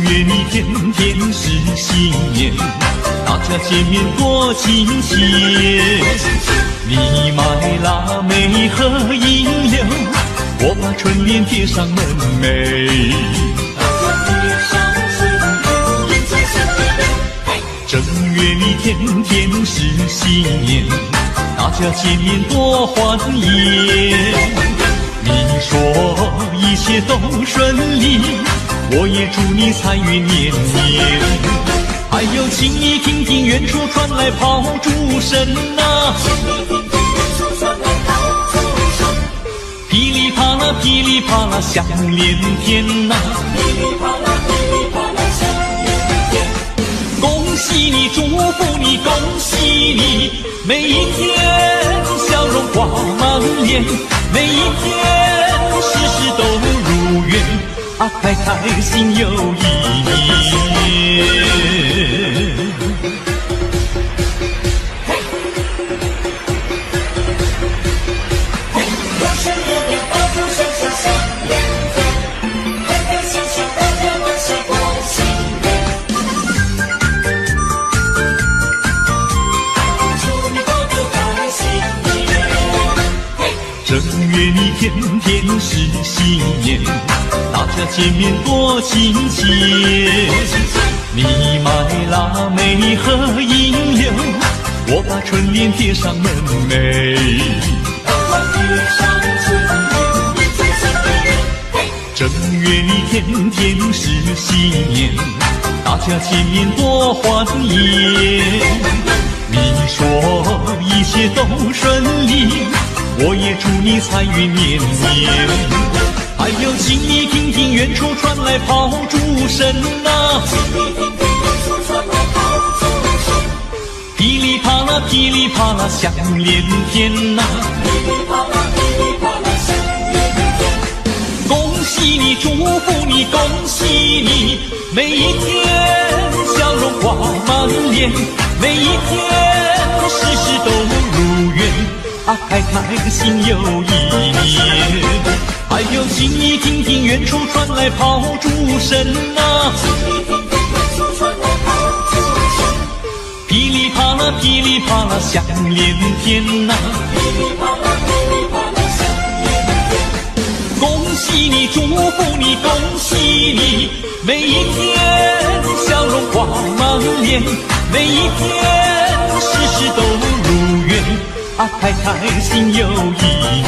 月里天天是新年，大家见面多亲切。你买腊梅和银柳，我把春联贴上门楣。正月里天天是新年，大家见面多欢颜。你说一切都顺利，我也祝你财运年年。还有请你听听远处传来炮竹声啊，噼里啪啦噼里啪啦响连天啊，恭喜你祝福你恭喜你，每一天笑容挂满脸，每一天事事都如愿啊，开开心又一年。正月里天天是新年，大家见面多亲切。你买腊梅和银柳，我把春联贴上门楣。正月里天天是新年，大家见面多欢颜。你说一切都顺利，我也祝你财运年年。还有请你听听远处传来炮竹声啊，噼里啪啦噼里啪啦响连天啊，恭喜你祝福你恭喜你，每一天笑容挂满脸，每一天事事都如愿啊，开开心又一年。还有请你听听远处传来炮竹声啊，噼里啪啦噼里啪啦响连天啊，恭喜你祝福你恭喜你，每一天笑容挂满脸，每一天事事都如愿啊，开开心又一年。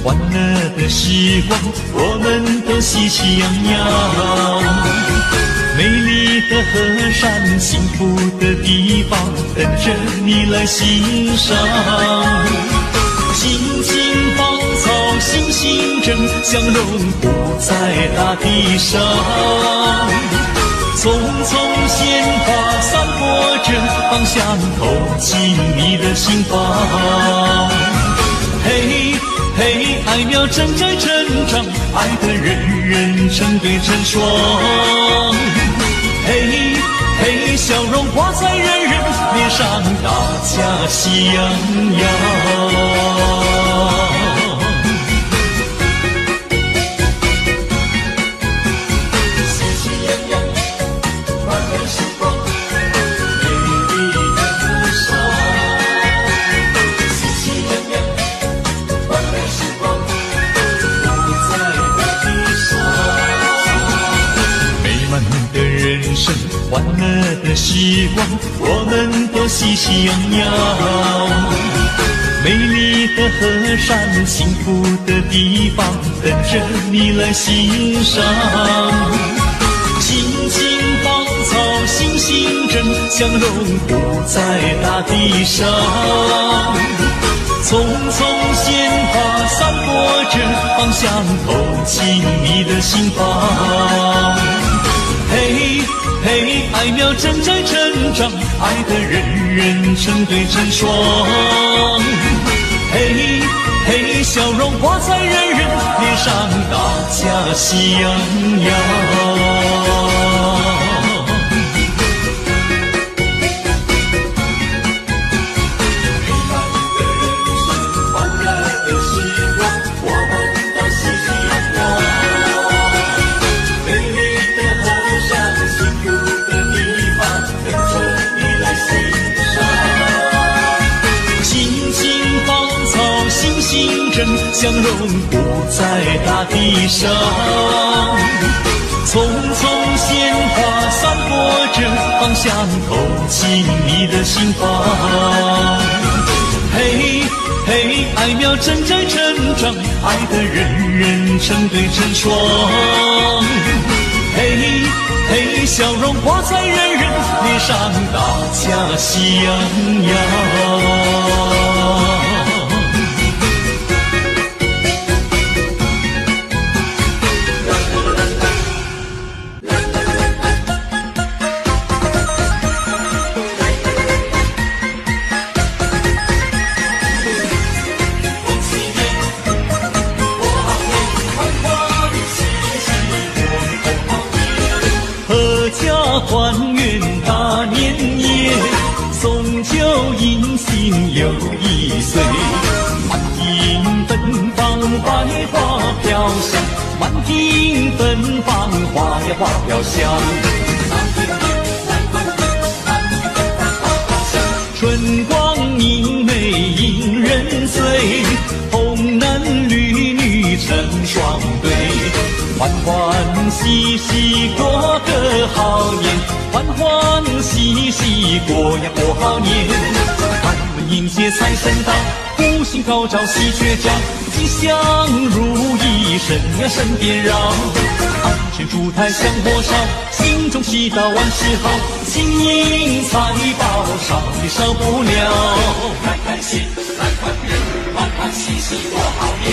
欢乐的时光，我们都喜气洋洋。美丽的河山，幸福的地方，等着你来欣赏。尽情芳草，欣欣正，相融不在大地上。匆匆鲜花散播着芳香，透进你的心房。嘿嘿，爱苗正在成长，爱的人人成对成双。嘿嘿，笑容挂在人人脸上，大家喜洋洋。欢乐的时光，我们都喜气洋洋。美丽的河山，幸福的地方，等着你来欣赏。尽情芳草新新生，相融不在大地上。匆匆鲜花散播着芳香，透进你的心房。嘿嘿，爱苗正在成长，爱的人人成对成双。嘿嘿，笑容挂在人人脸上，大家喜洋洋。相融不在大地上，匆匆鲜花散播着芳香，透进你的心房。嘿嘿，爱苗正在成长，爱的人人成对成双。嘿嘿，笑容挂在人人脸上，大家喜洋洋。团圆大年夜，送酒迎新又一岁。满庭芬芳百花飘香，满庭芬芳花呀花飘香。春光明媚引人醉，红男绿女成双对。欢欢喜喜过个好年，欢欢喜喜过呀过好年。俺们迎接财神到，福星高照喜鹊叫，吉祥如意神呀神鞭绕。安全烛台香火烧，心中祈祷万事好，金银财宝少也少不了。开开心来团圆，欢欢喜喜过好年。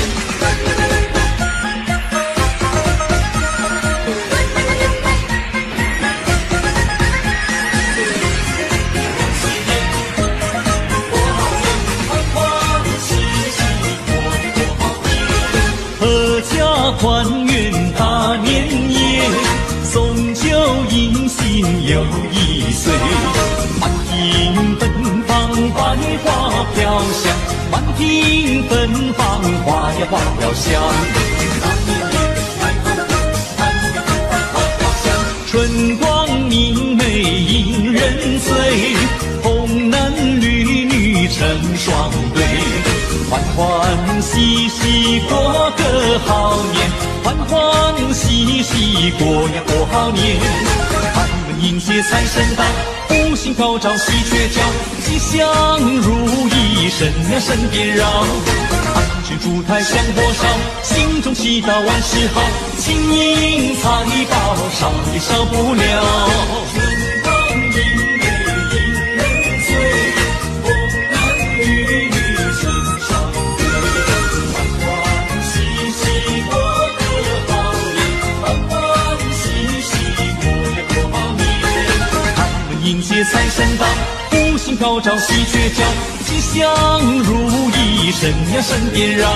团圆大年夜，送酒迎新又一岁。满庭芬芳百花飘香，满庭芬芳花呀花飘香。春光明媚引人醉，红男绿女成双对。欢欢喜喜过个好年，欢欢喜喜过呀过好年。俺们迎接财神到，福星高照喜鹊叫，吉祥如意神呀神鞭绕。安全烛台香火烧，心中祈祷万事好，金银财宝少也少不了。迎接财神到，福星高照喜鹊叫，吉祥如意神呀神鞭绕。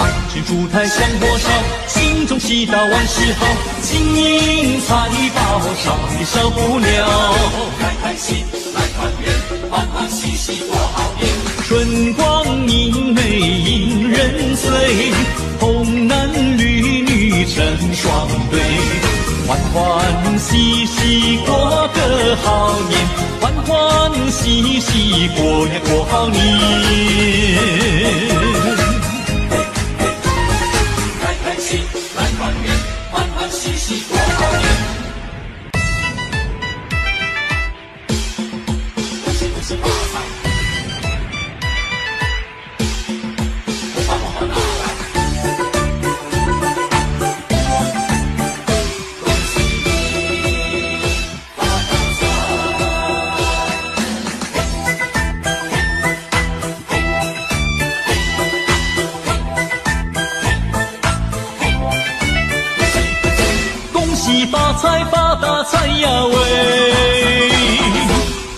安全烛台香火烧，心中祈祷万事好，金银财宝少也少不了。开开心来团圆，欢欢喜喜过好年。春光明媚引人醉，红男绿女成双对。欢欢喜喜过个好年，欢欢喜喜过呀过好年。开开心来团圆，欢欢喜喜过好年。恭喜恭喜发财，我把我拿来。恭喜你财发大财呀喂！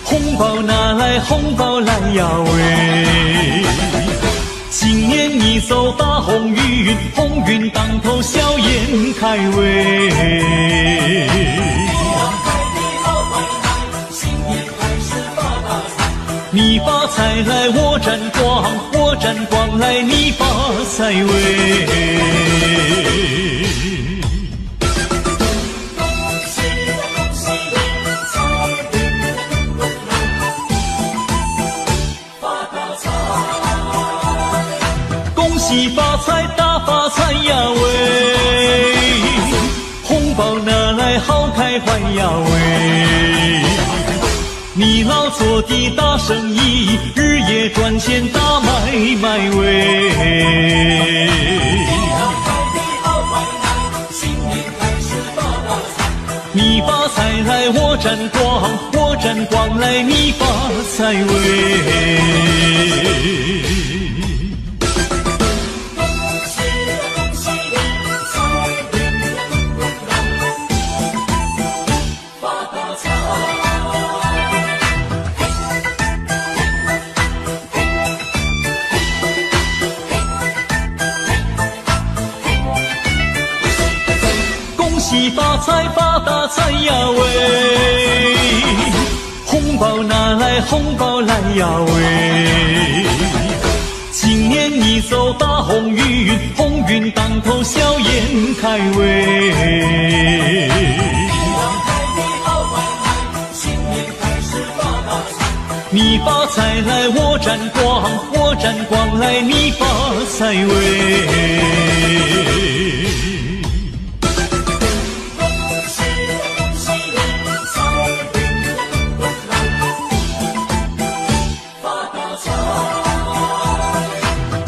红包拿来红包来呀喂！今年你走大鸿运，鸿运当头笑颜开喂！你发财来我沾光，我沾光来你发财喂！恭喜发财大发财呀喂！红包拿来好开怀呀喂！你老做的大生意，日夜赚钱大买卖喂！你发财来我沾光，我沾光来你发财喂！恭喜发财发大财呀喂！红包拿来红包来呀喂！今年你走大鸿运，鸿运当头笑颜开喂！你发财来我沾光，我沾光来你发财喂！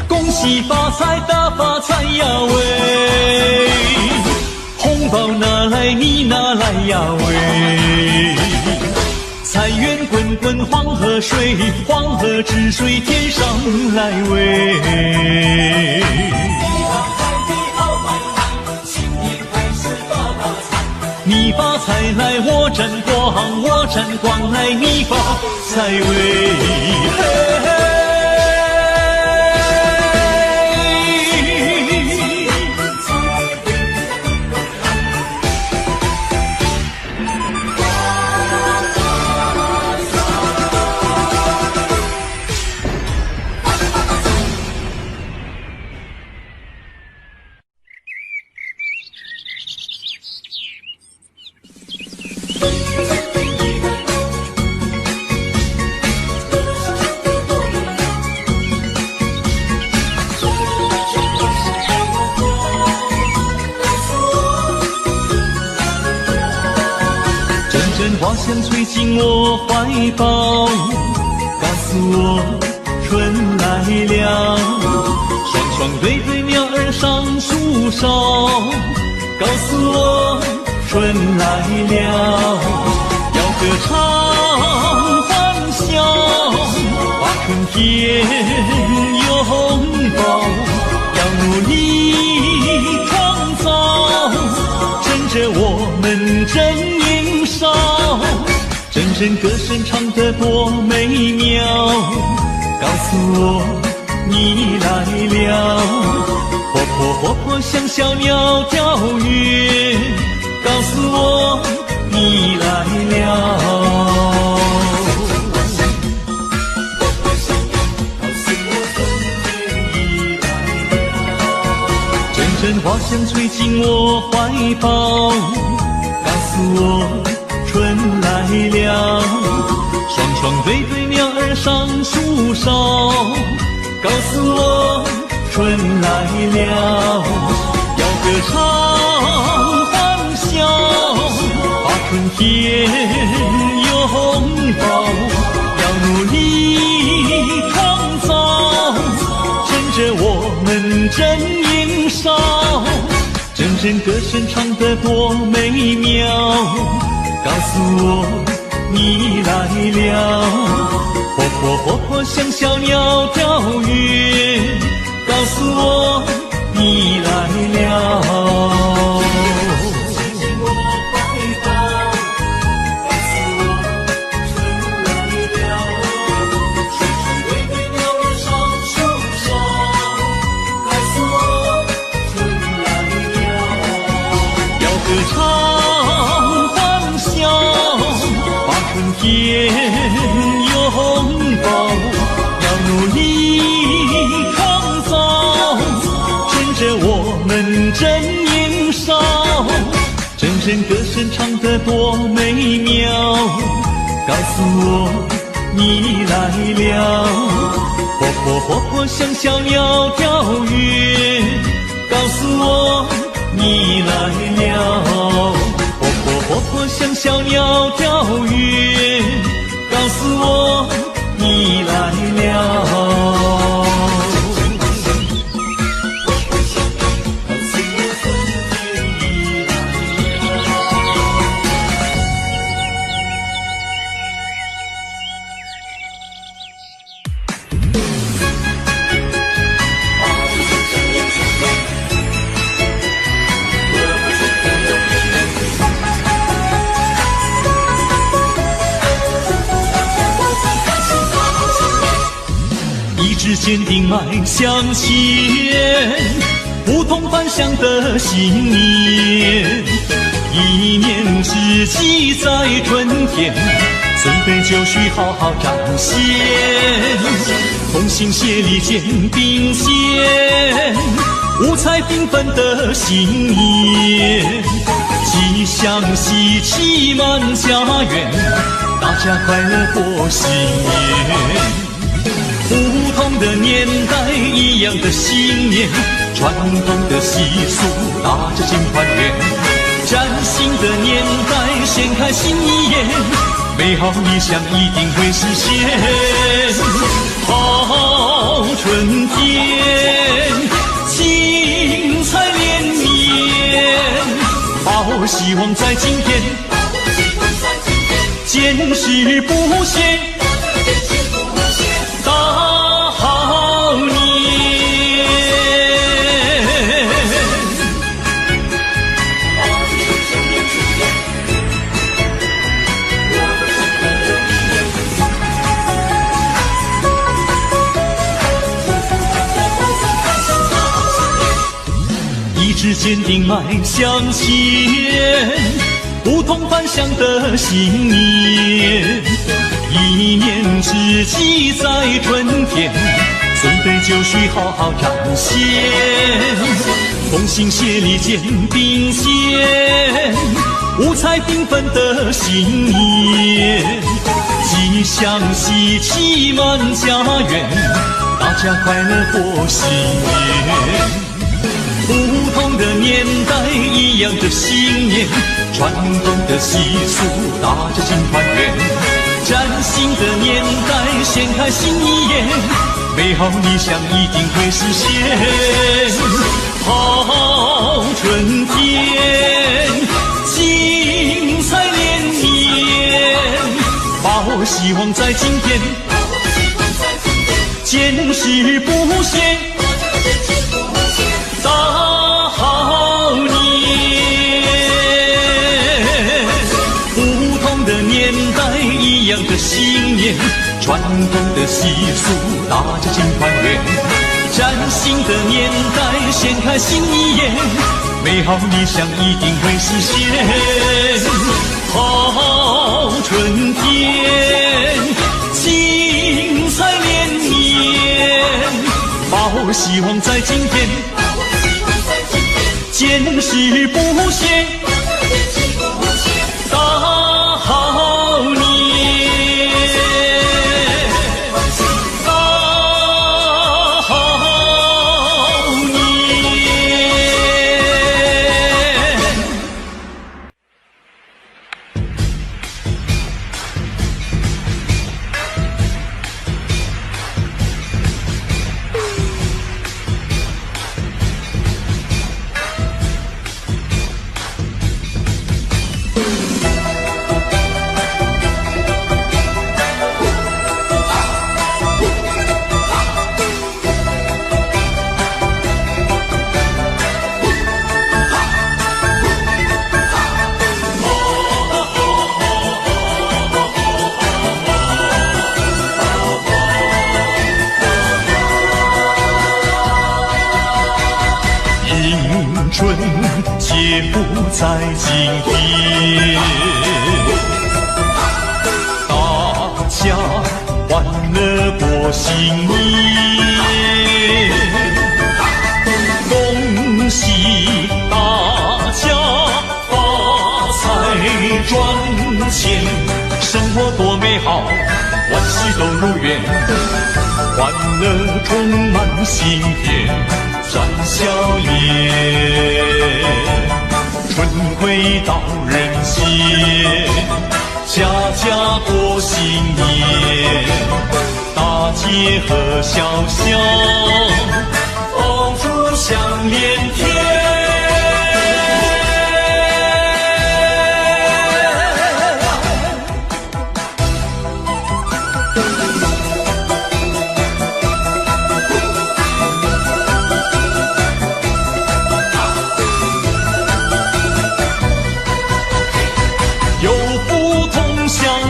恭喜发财大发财呀喂！红包拿来你拿来呀喂！财源滚滚黄河水，黄河之水天上来喂！你发财来我沾光，我沾光来你发财喂！嘿嘿花香吹进我怀抱，告诉我春来了。双双对对鸟儿上树梢，告诉我春来了。要歌唱欢笑，把春天拥抱。要努力创造，趁着我们正年少。阵阵歌声唱得多美妙，告诉我你来了。活泼活泼像小鸟跳跃，告诉我你来了。阵阵花香吹进我怀抱，告诉我春来了。双双对对鸟儿上树梢，告诉我春来了。要歌唱欢笑，把春天拥抱。要努力创造，趁着我们正年少。阵阵歌声唱得多美妙，告诉我你来了。活泼活泼像小鸟跳跃，告诉我你来了。天拥抱，要努力创造，趁着我们正年少，真声歌声唱得多美妙，告诉我你来了，活泼活泼像小鸟跳跃，告诉我你来了，活泼活泼像小鸟跳跃，告诉我你来了。一直坚定迈向前，不同凡响的信念。一念之计在春天，准备就绪好好彰显。同心协力肩并肩，五彩缤纷的新年，吉祥喜气满家园，大家快乐过新年。不同的年代，一样的信念，传统的习俗，大家尽团圆。崭新的年代，掀开新一页，美好理想一定会实现。好春天，精彩连绵，好希望在今天，坚持不懈。大好年，一直坚定迈向前，不同凡响的信念。一念之计在春天，准备就绪好好彰显。同心协力肩并肩，五彩缤纷的新年，吉祥喜气满家园，大家快乐过新年。不同的年代，一样的信念，传统的习俗，大家尽团圆。崭新的年代，掀开新一页，美好理想一定会实现。好春天，精彩连绵，抱希望在今天，坚持不懈。大好年，不同的年代，一样的信念，传统的习俗，大家尽团圆。崭新的年代，掀开新一页，美好理想一定会实现。好春天，精彩连绵，抱希望在今天，坚持不懈。大好年，大好年。春皆不在今天，大家欢乐过新年，恭喜大家发财赚钱，生活多美好，万事都如愿，欢乐充满心田，展笑颜。春回到人间，家家过新年，大街和小巷，爆竹响连天。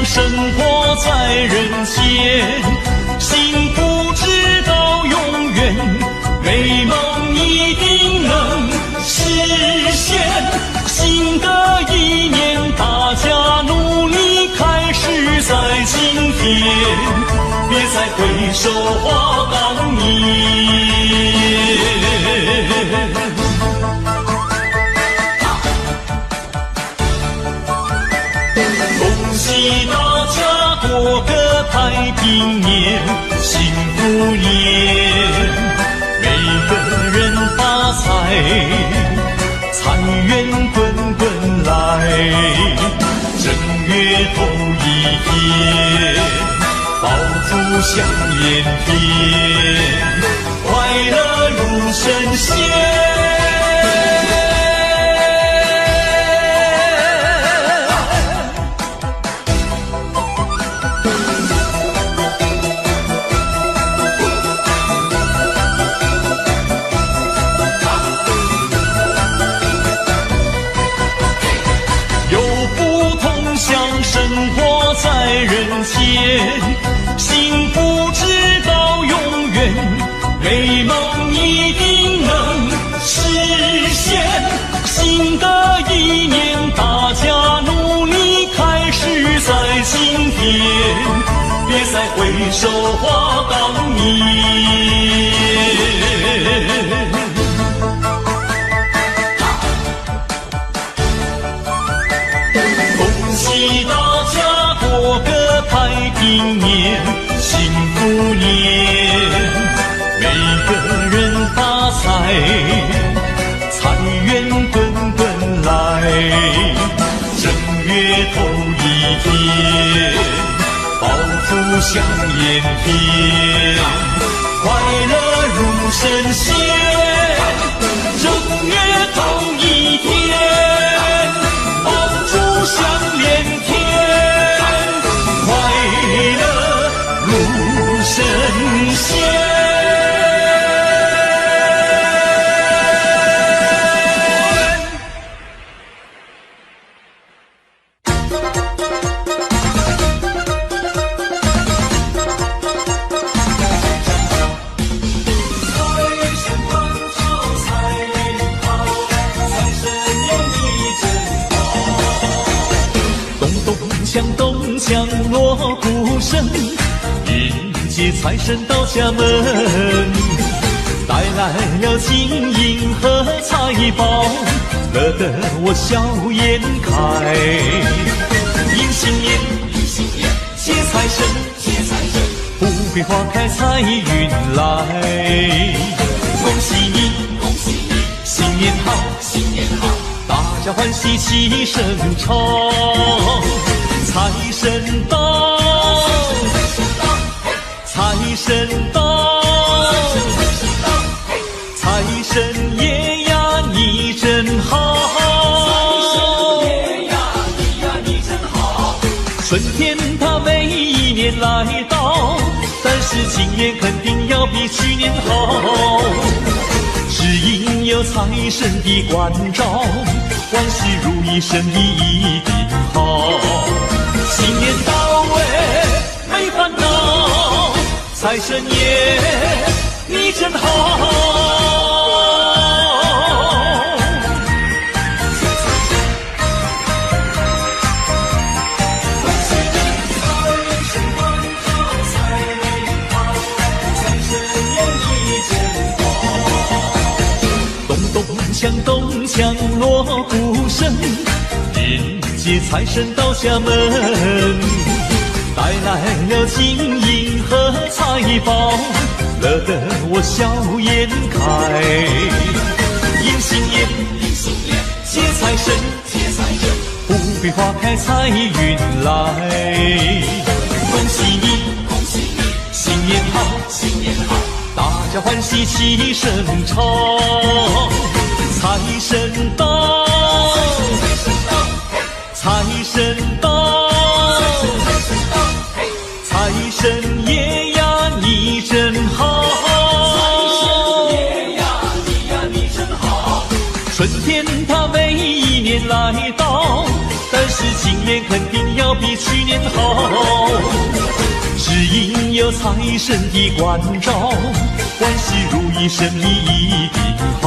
生活在人间，幸福直到永远，美梦一定能实现。新的一年，大家努力开始在今天，别再回首花当年。恭喜大家过个太平年，幸福年，每个人发财，财源滚滚来。正月头一天，爆竹响连天，快乐如神仙。生活在人间，幸福直到永远，美梦一定能实现。新的一年，大家努力开始在今天，别再回首花当年。恭喜大家过个太平年，幸福年，每个人发财，财源滚滚来。正月头一天，爆竹响连天，快乐如神仙。正月头一天，爆竹响连天，快乐如神仙。咚锵锣鼓声，迎接财神到家门，带来了金银和财宝，乐得我笑颜开。迎新年，接财神，富贵花开财运来。恭喜你，新年好，大家欢喜齐声唱。财神到，财神到，财神爷呀你真好，春天它每一年来到，但是今年肯定要比去年好，只因有财神的关照，万事如意，生意一定好。新年到位没烦恼，财神爷你真好。恭喜你财神到，墙东墙锣鼓声，迎接财神到家门，带来了金银和财宝，乐得我笑颜开。迎新年，接财神，富贵花开财运来。恭喜你，新年好，大家欢喜齐声唱。财神到，财神到，财神爷呀你真好，春天它每一年来到，但是今年肯定要比去年好，只因有财神的关照，万事如意，生意一定好。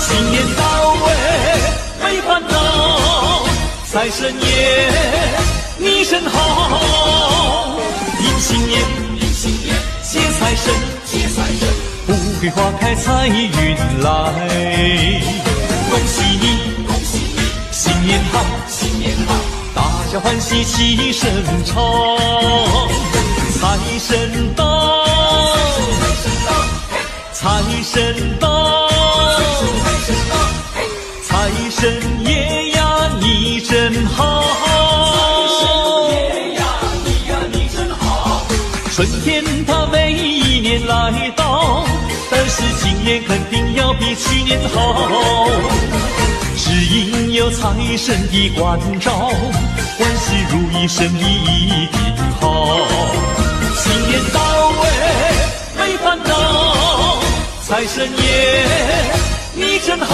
新年到没烦恼，财神爷你真好。迎新年，接财神，富贵花开财运来。恭喜你，新年好，大家欢喜齐声唱。财神到，财神到，财神爷呀你真好，春天它每一年来到，但是今年肯定要比去年好，只因有财神的关照，万事如意，生意一定好。新年到没烦恼，财神爷你真好。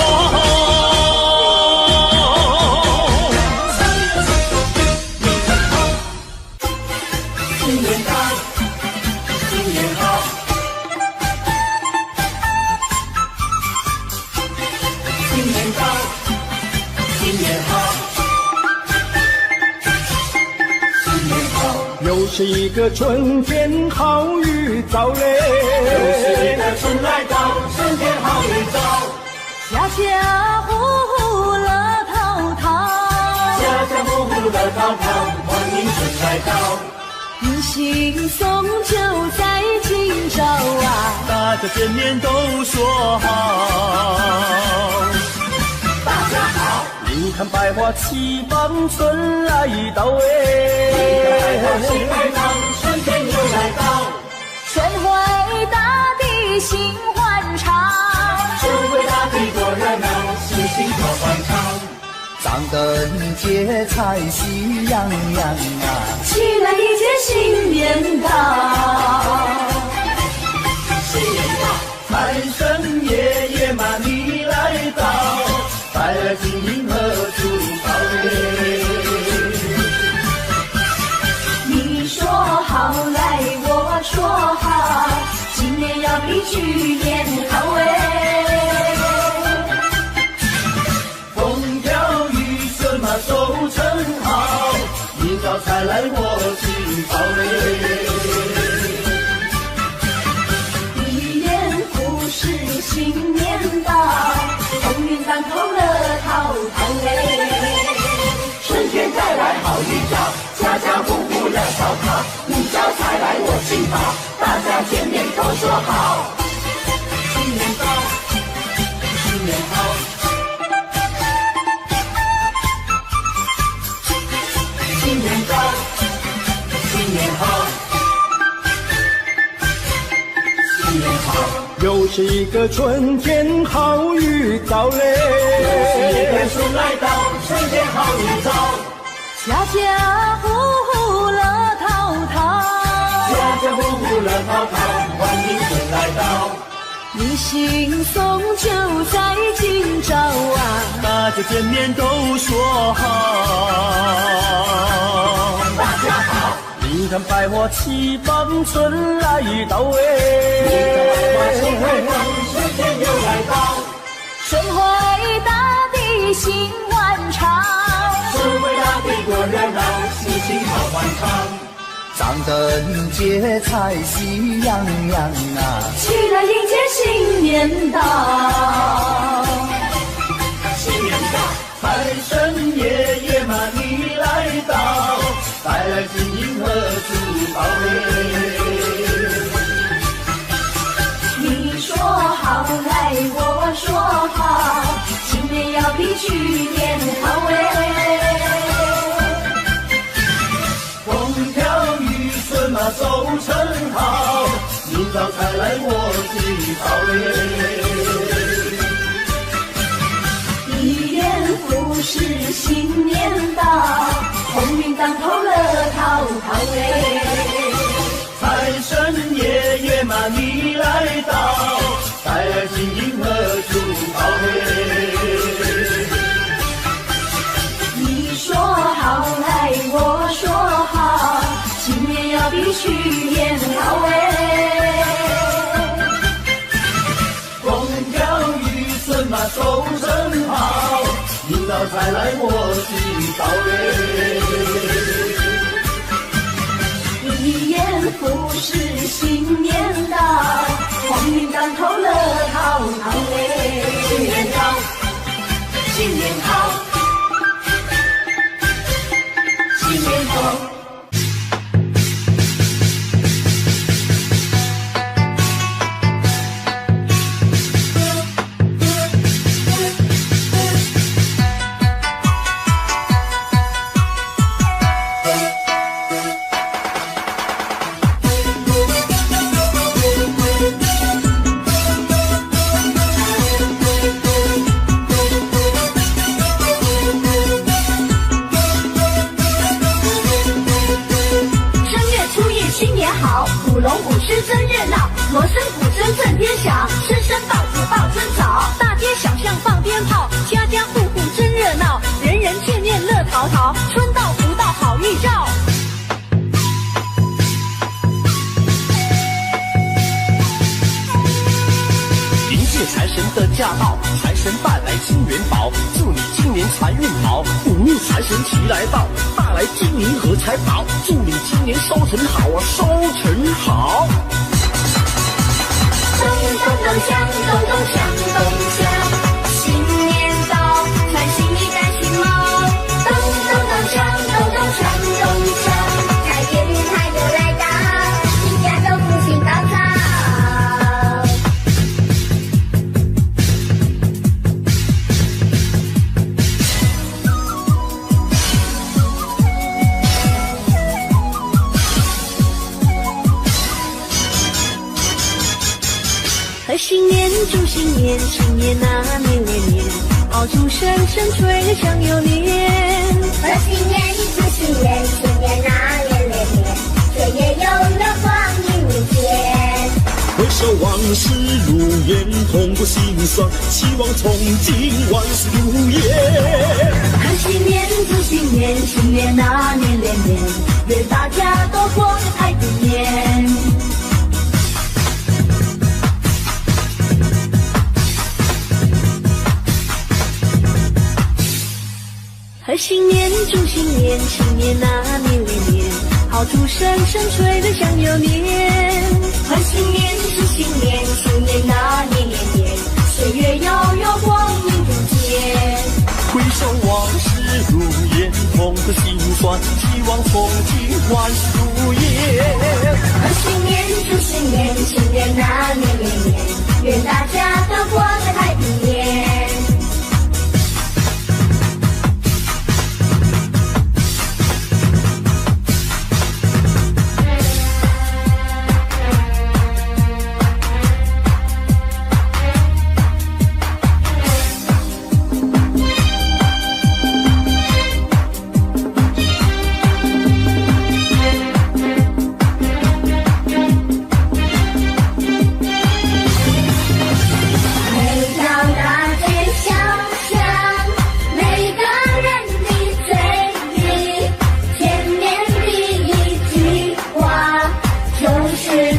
新年到，新年好，新年到，新年好，新年好，又是一个春天好预兆嘞，又是一个春来到，春天好预兆，家家户户乐淘淘，家家户户乐淘淘，欢迎春来到。迎新送旧在今朝啊，大家见面都说好。大家好，你看百花齐放，春来到百花齐开放，春天又来到，春回大地心欢畅，春回大地多热闹，喜庆多欢畅。张灯结彩喜洋洋啊，起来迎接新年到，新年到，财神爷爷嘛你来到，带来金银和珠宝嘞。你说好来我说好，今年要比去年好风调雨顺嘛收成好，你招财来我进宝嘞。一年复始新年到，鸿运当头乐淘淘春天带来好预兆，家家户户乐淘淘，你招财来我进宝，大家见面都说好。新年到，新年好，新年到，新年好，新年好，又是一个春天好预兆嘞，又是一个春来到，春天好预兆，家家户户乐淘淘，家家户户乐淘淘，欢迎春来到。迎新送旧在今朝啊，大家见面都说好。大家好，你看百花齐放，春来到你看百花齐开放，春天又来到，春回大地心欢畅，春回大地多热闹，喜庆好欢畅。张灯结彩喜洋洋啊，起来迎接新年到。好，来我说好，新年要比去年好风调雨顺嘛，收成好，明早才来我去讨一元复始新年到，鸿运当头乐淘淘财神爷爷嘛你来到，带来金银和珠宝你说好，来我说好，今年要比去年好风调雨顺嘛，收成好，明早才来我去讨一元复始新年到，鸿运当头乐淘淘新年到，新年好，新年好。锣声鼓声震天响，声声报子报春早，大街小巷放鞭炮，家家户户真热闹，人人见面乐淘淘，春到福到好预兆。迎接财神的驾到，财神伴来金元宝，祝你今年财运好，五路财神齐来到，带来金银和财宝，祝你今年收成好啊，收成好。咚咚咚锵，咚咚锵，咚锵，新年到，穿新衣戴新帽，咚咚咚锵，咚咚锵，咚锵，财源财就来到，一家都福星高照。贺新年，祝新年，新年啊年年年，爆竹声声吹响又年。贺新年，祝新年，新年啊年年年，岁月悠悠光阴如箭。回首往事如烟，痛过心酸，希望从今万事如意。贺新年，祝新年，新年啊年年年，愿大家都过个太平年。贺新年，祝新年，新年啊年年年，炮竹声声吹得响又年。贺新年，祝新年，新年啊年年年，岁月悠悠光阴如箭。回首往事如烟，痛过心酸，希望从今万事如意。贺新年，祝新年，新年啊年年年，愿大家都过个太平年。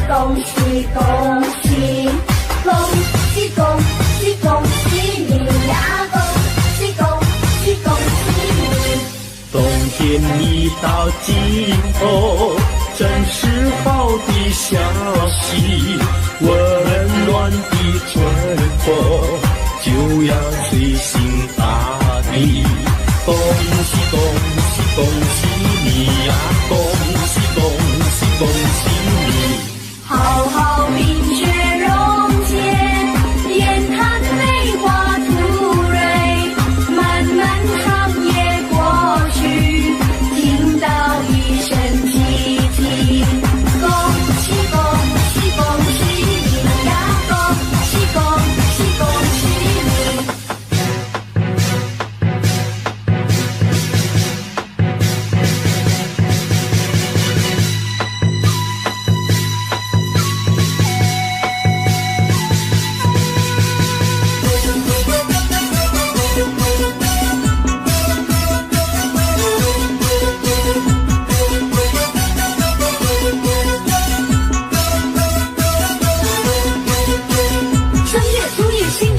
恭喜恭喜，恭喜恭喜恭喜你呀！恭喜恭喜恭喜你！冬天已到尽头，真是好的消息，温暖的春风就要吹醒大地。恭喜恭喜恭喜你呀！恭喜恭喜恭喜你！好好冰雪融解，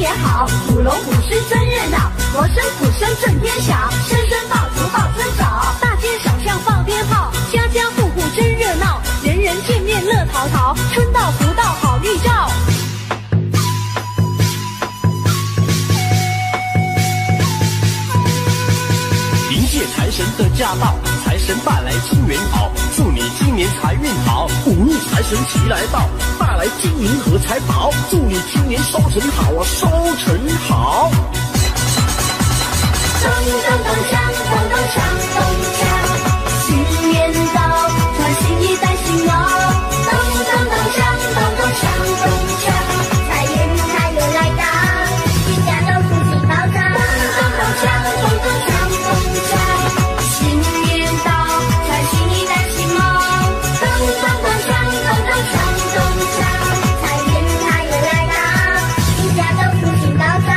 年好，舞龙舞狮真热闹，锣声鼓声震天响，声声爆竹报春早，大街小巷放鞭炮，家家户户真热闹，人人见面乐淘淘，春到福到好预兆。迎接财神的驾到，财神带来金元宝，祝你今年财运好，五路财神齐来到，带来金银和财宝，祝你今年收成好啊，收成好。咚咚咚锵，咚咚锵，咚锵，新年到，穿新衣戴新袄，咚咚咚锵，咚咚锵，咚锵，财源财又来到，一家都福气高涨，咚咚锵，咚咚锵，咚锵，新年到，穿新衣戴新袄，咚咚咚锵，咚咚锵，咚锵，财源财又来到，一家都福气高涨。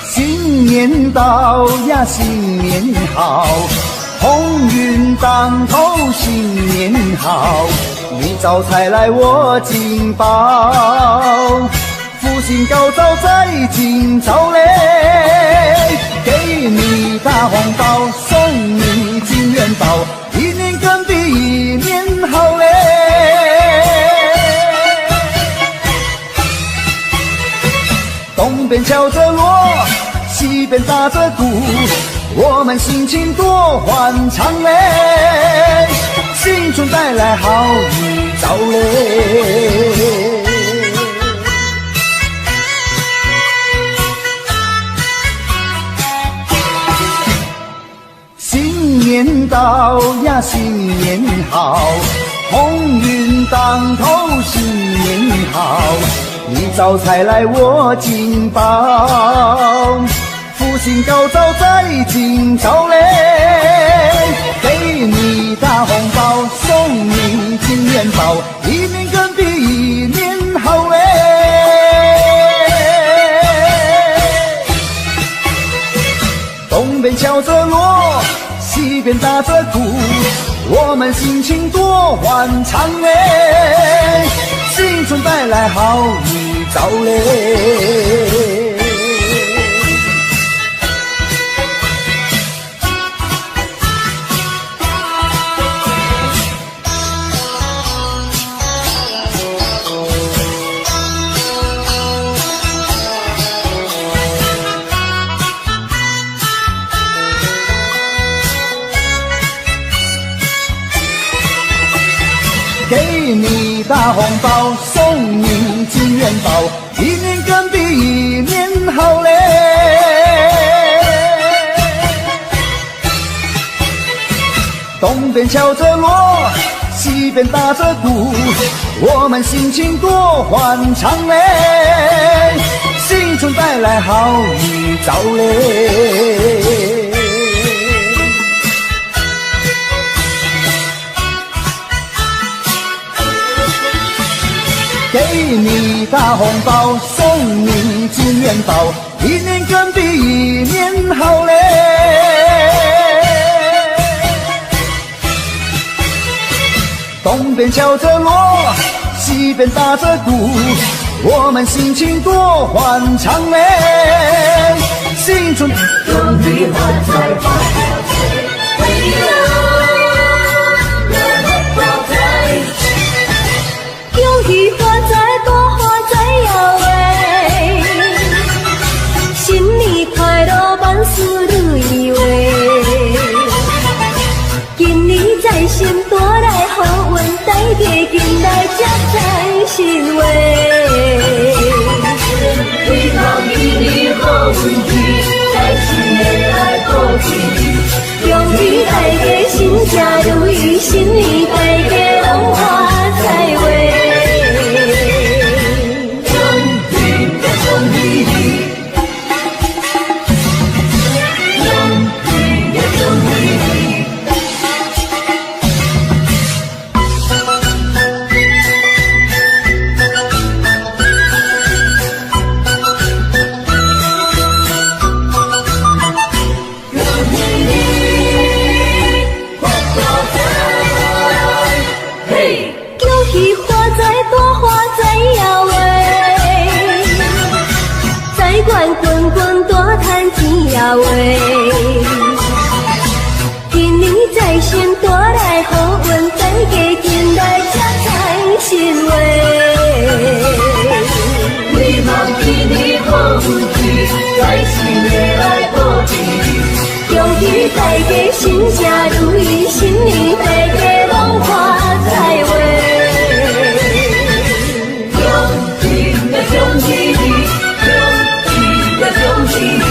新年到呀，新年好，鸿运当头，新年好，你招财来我进宝，福星高照在今朝嘞，给你大红包，送你金元宝，一年更比一年好嘞。东边敲着锣，西边打着鼓，我们心情多欢畅嘞，新春带来好预兆嘞。新年到呀，新年好，鸿运当头，新年好，你招财来我进宝，福星高照在今朝嘞，给你大红包，送你金元宝，一年更比一年好嘞。东边敲着锣，西边打着鼓，我们心情多欢畅嘞，新春带来好预兆嘞。给你大红包，送你金元宝，一年更比一年好嘞。东边敲着锣，西边打着鼓，我们心情多欢畅嘞，新春带来好预兆嘞。给你大红包，送你金元宝，一年更比一年好嘞。东边敲着锣，西边打着鼓，我们心情多欢畅嘞，新春用笔画在发恭喜发财，多发财摇喂！新年快乐，万事如意喂！今年财神带来好运，大家紧来接财神喂！希望一年好运气，在新年来过节。恭喜大家心情如意，新年大家拢发财喂！恭喜恭喜！话。今年财神带来好运，大家进来吃财神话。希望今年好运气，财神会来保庇。恭喜大家心诚如意，新年大家拢发财话。恭喜呀恭喜你，恭喜呀恭喜你。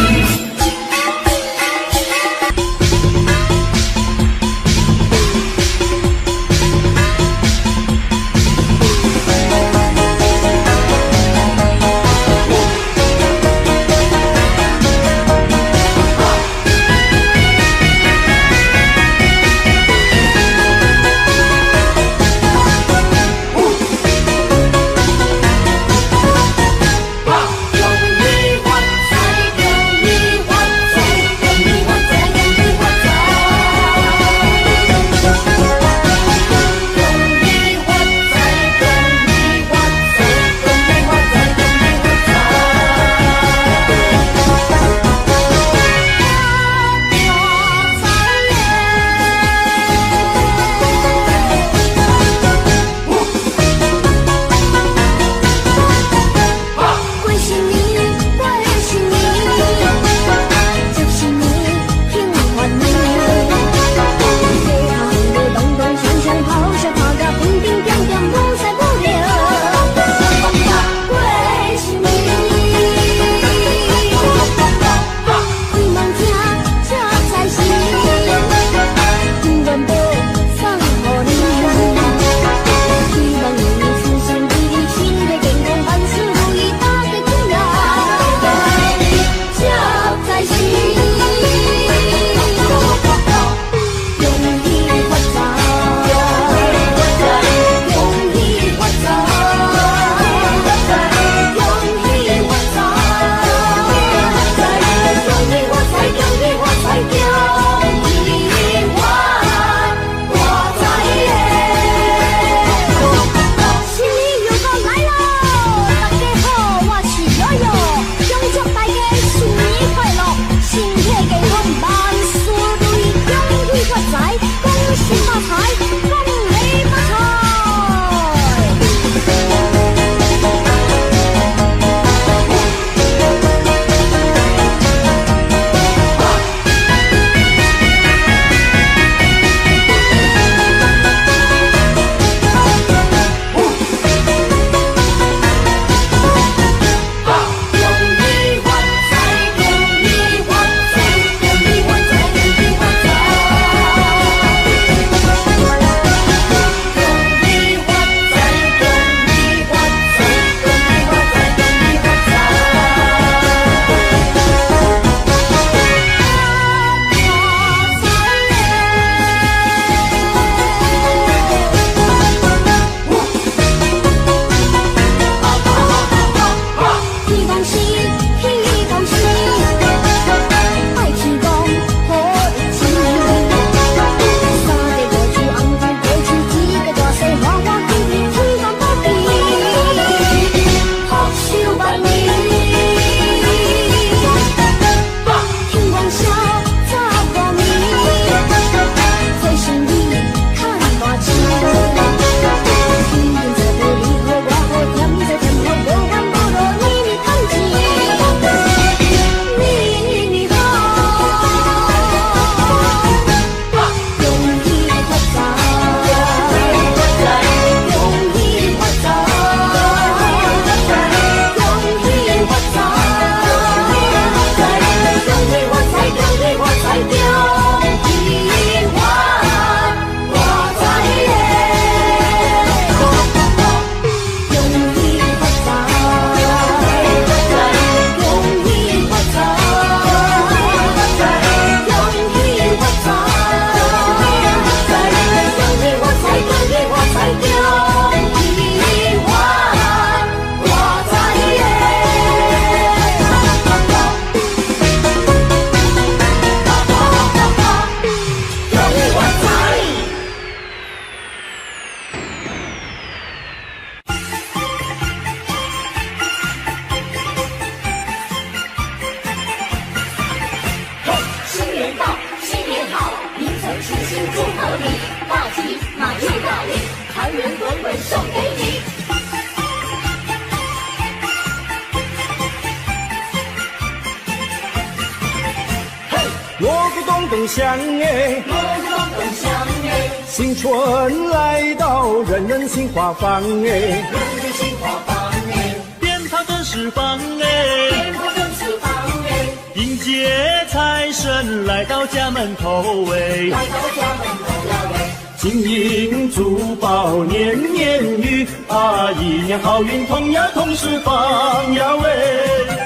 锣鼓咚咚响哎，锣鼓咚咚响哎，新春来到，人人心花放哎，人人心花放哎，鞭炮正释放哎，鞭炮正释放哎，迎接财神来到家门口哎，来到家门口了喂，金银珠宝年年余啊，一年好运同呀同时放呀喂，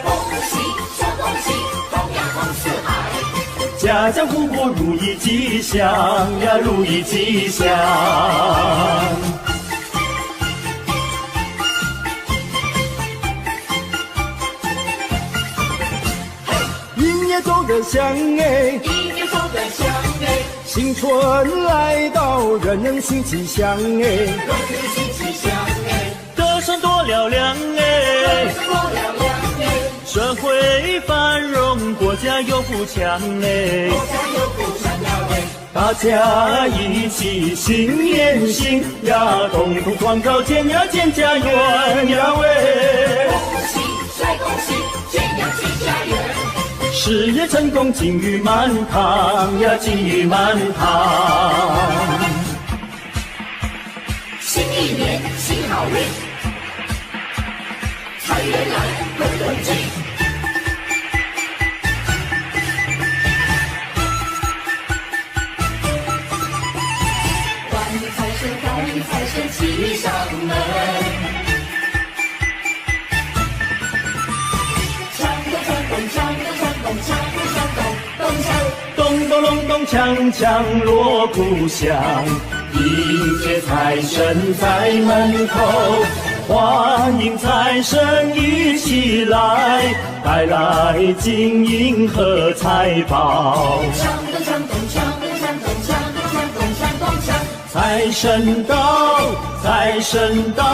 恭喜说恭喜，同样同四海，家家户户如意吉祥呀，如意吉祥。音乐奏得响哎，音乐奏得响哎，新春来到，人人心吉祥哎，人人心吉祥哎，歌声多嘹亮哎，多嘹亮哎，社会繁荣，国家有富强哎，国家有富强了喂，大家一起新年新呀，共同创造健呀健家园呀喂，恭喜帅恭喜，健呀健家园，事业成功金玉满堂呀，金玉满堂。新一年新好运，财源来滚滚进。欢迎财神，欢迎财神骑上门，锵咚锵咚锵咚锵咚锵咚锵咚咚锵。咚咚隆咚锵锵锣鼓响，迎接财神在门口，欢迎财神一起来，带来金银和财宝。锵咚锵咚锵咚锵咚锵咚锵咚锵咚锵。财神到，财神到，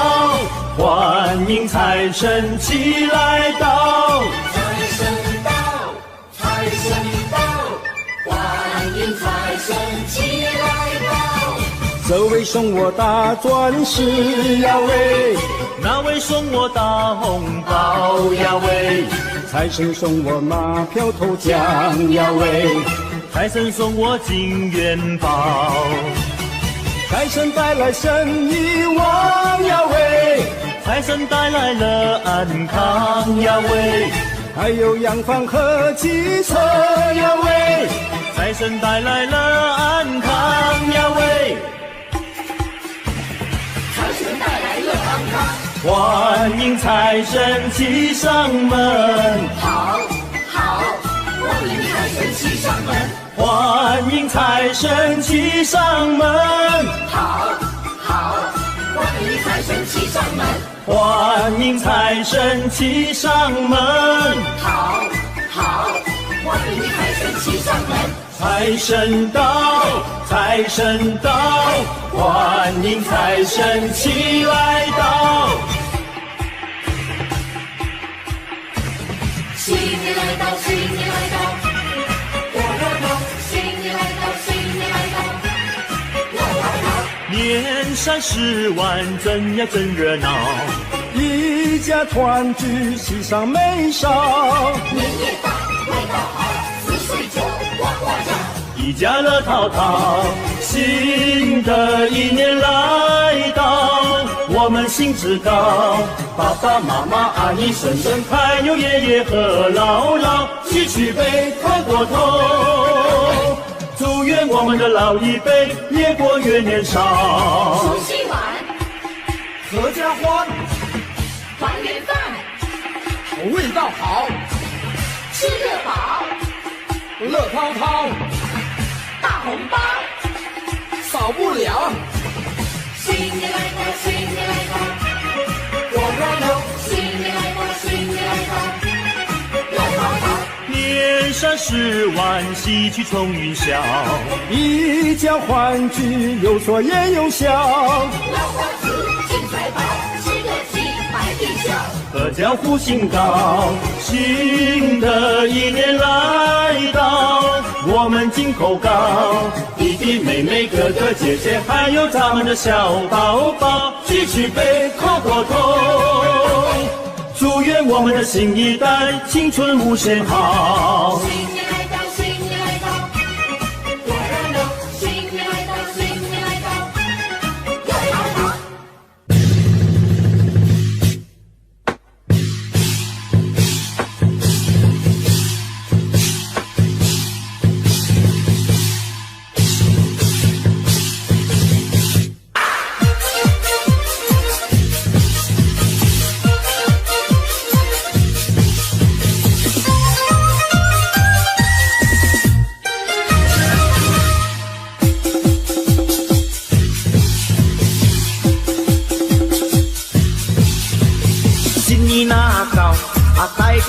欢迎财神起来到。财神到，财神到，欢迎财神起来到。这位送我大钻石呀喂，那位送我大红包呀喂，财神送我马票头奖呀喂，财神送我金元宝，财神带来生意旺呀喂，财神带来了安康呀喂，还有洋房和汽车呀喂，财神带来了安康呀喂，财神带来了安康。欢迎财神骑上门，好，好，欢迎财神骑上门。欢迎财神骑上门，好，好，欢迎财神骑上门。欢迎财神骑上门，好，好，欢迎财神骑上门。财神到，财神到，欢迎财神起来到。新年来到，新年来到，我热闹。新年来到，新年来到，我来到。年三10晚真呀真热闹，一家团聚喜上眉梢，年夜饭味道好，四岁酒呱呱叫。一家乐淘淘，新的一年来到，我们兴致高，爸爸妈妈阿姨婶婶还有爷爷和姥姥，举起杯喝过头，祝愿我们的老一辈越过越年少。除夕晚，合家欢，团圆饭，味道好，吃得饱，乐淘淘，大红包。少不了。新年来到，新年来到，我热闹。新年来到，新年来到，乐淘淘。年三10晚喜气冲云霄，一家欢聚，有说也有笑，老房子进财宝，吃个鸡买地小。合家福星高，新的一年来到，我们金口高，弟弟妹妹哥哥姐姐还有咱们的小宝宝，举起杯喝过头，祝愿我们的新一代青春无限好。新年来到，新年来到，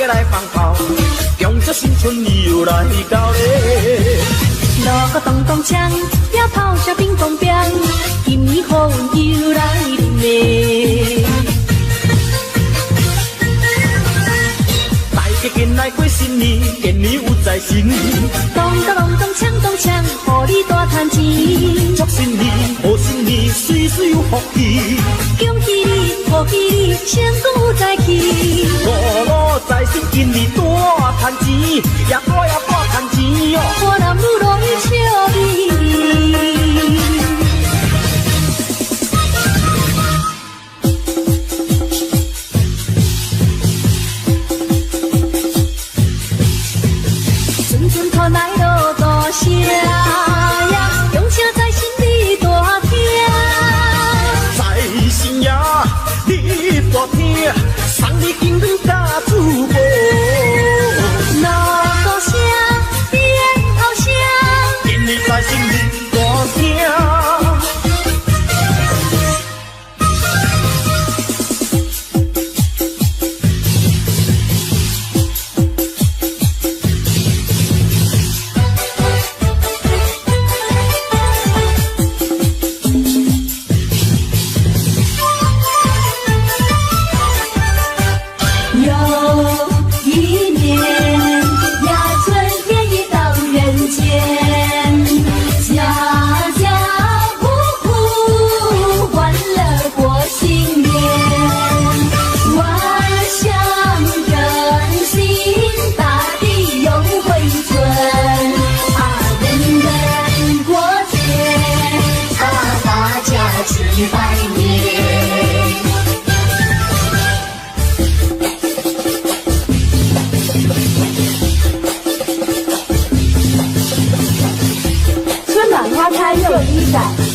家来放炮，中国新春又来到咧。锣鼓咚咚锵，鞭炮声乒乓乒，今年好运又来临咧。大家紧来过新年，今年有财神。咚咚咚咚锵咚锵，互你大赚钱。祝新年，贺新年，岁岁有福气。恭喜你，贺喜你，成功有财气。五财神今年大赚钱，也大赚钱哟。我男女拢笑你。阵阵拖来落大声呀，恭请财神你大听。财神爷，你大听，送你金银甲珠宝。锣鼓声，鞭炮声，今年财神你大听。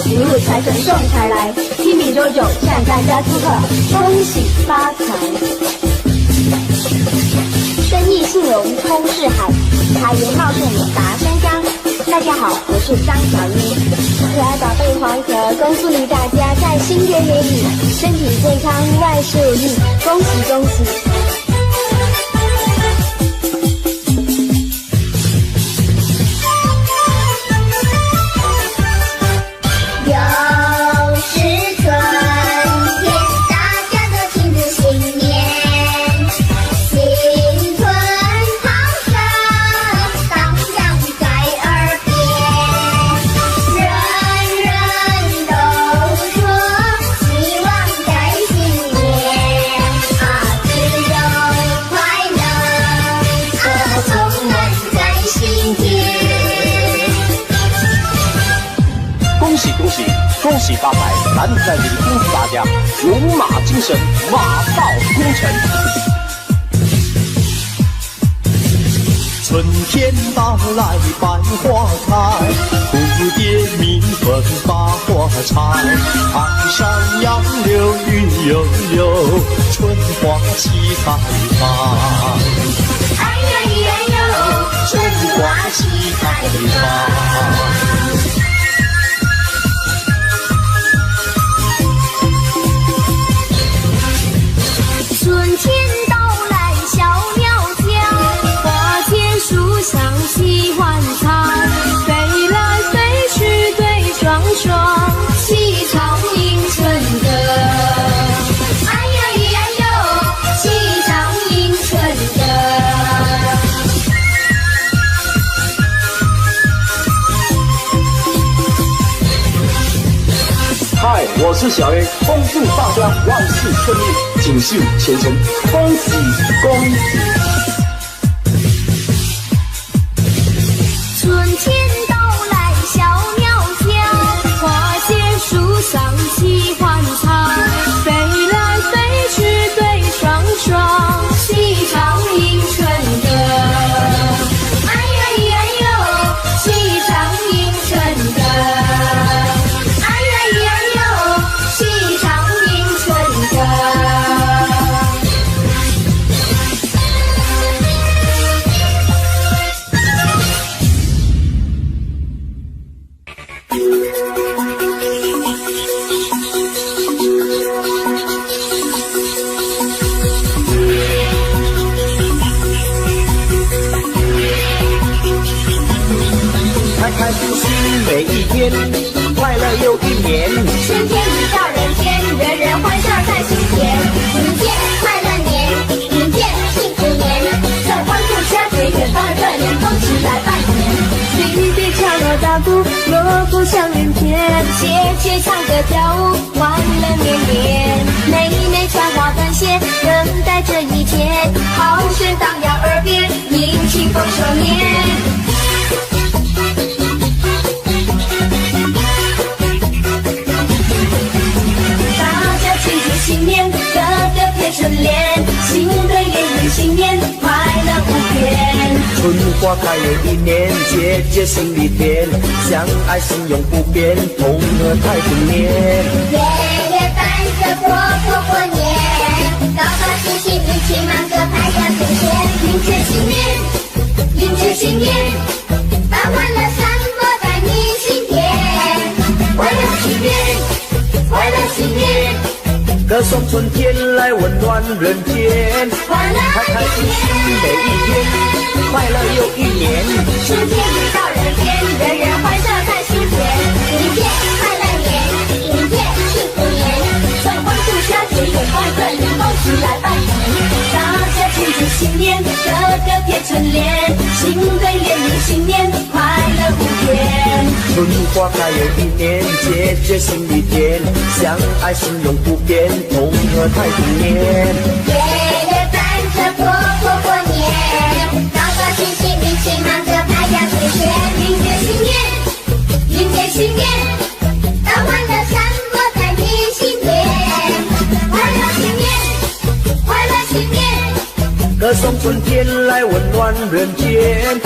一路财神送财来，清明周九向大家祝贺，恭喜发财。生意兴隆通四海，财源茂盛达山冈。大家好，我是张小英，可爱宝贝黄河，恭祝你大家在新的年里身体健康，万事如意，恭喜恭喜！恭喜发财！咱在这里恭祝大家龙马精神，马到功成。春天到来百花开，蝴蝶鸣凤把花采。岸上杨柳云悠悠，春花齐开开。哎呀咿呀哟，春花齐开开。春天到来小鸟叫，花间树上喜欢采，飞来飞去对双双，齐唱迎春歌。哎呀咿呀哟，齐唱迎春歌。嗨，我是小 A， 恭祝大家万事顺利，锦绣前程，恭喜恭喜！春天到来小鸟叫，花间树上喜欢采，飞来飞去对双双，齐唱迎春歌。哎呀咿呀哟，齐唱迎春歌。开心心每一天，快乐又一年。春天已到人间，人人欢笑在心田。迎接快乐年，迎接幸福年，在欢呼下给远方的热烈风起来拜年。弟弟敲锣打鼓，锣鼓响连天，姐姐唱歌跳舞，欢乐绵绵。妹妹穿花短鞋，等待这一天。好声荡漾耳边，迎庆丰收年。新年，个个贴春联，新对联迎新年，快乐无边。春花开又一年，节节心里甜，相爱心永不变，同和太平年。爷爷伴着婆婆过年，高高兴兴一起忙着拍呀天天。迎接新年，迎接新年，把欢乐散播在你心田。快乐新年，快乐新年。歌颂春天来温暖人间，开开心心每一天，快乐又一年。春天已到人间，人人欢笑在心田。迎接快乐年，迎接幸福年，在欢呼下给远方的人风起来拜年。大家庆祝新年，个个贴春联，新对联迎新年，快乐无边。春花开又一年，节节心里甜，相爱心永不变，同和太平年。爷爷伴着婆婆过年，高高兴兴一起忙着拍呀天天。迎接新年，迎接新年，把欢乐散播在你心田。快乐新年，快乐新年。歌颂春天来温暖人间。